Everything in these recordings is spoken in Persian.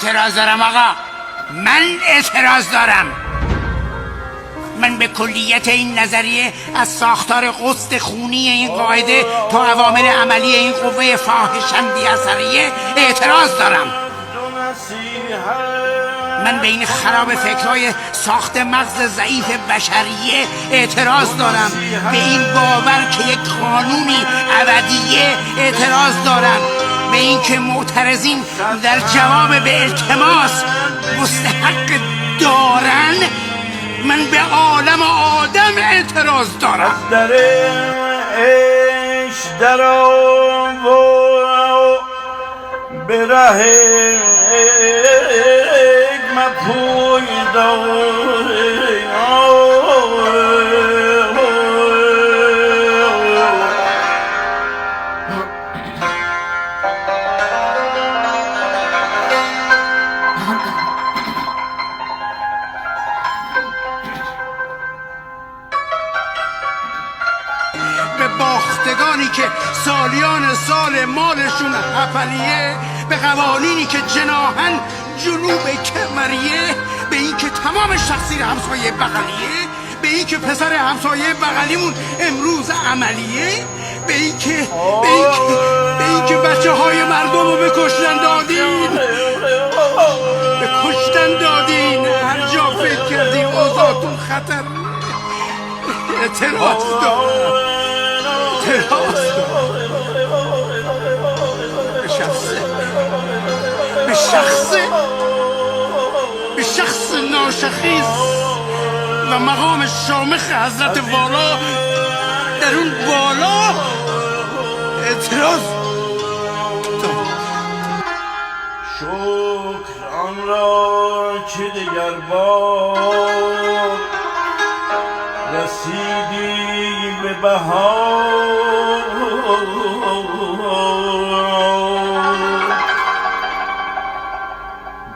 اعتراض دارم آقا، من اعتراض دارم. من به کلیت این نظریه از ساختار قسط خونی این قاعده تا عوامل عملی این قوه فاحشم بی‌اثریه اعتراض دارم. من به این خراب فکرهای ساخت مغز ضعیف بشریه اعتراض دارم. به این باور که یک قانونی ابدیه اعتراض دارم. به این که معترضین در جواب به التماس مستحق دارن. من به عالم آدم اعتراض دارم. در عشق در به ره مپوی به باختگانی که سالیان سال مالشون حفلیه، به قوانینی که جناحن جنوب کمریه، به این که تمام شخصی همسایه بغلیه، به این که پسر همسایه بغلیمون امروز عملیه، به این که بچه های مردم رو به کشتن دادین، به کشتن دادین. هر جا فکر کردین اوضاعتون خطر. اعتراض دارم. به شخص ناشخیص و مقام شامخ حضرت والا در اون بالا اعتراض. شکر آن را که دگر بار رسیدی به بهار،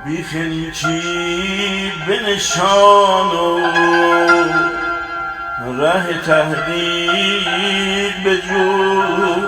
بی خلچی بنشان و ره تحقیق بجو.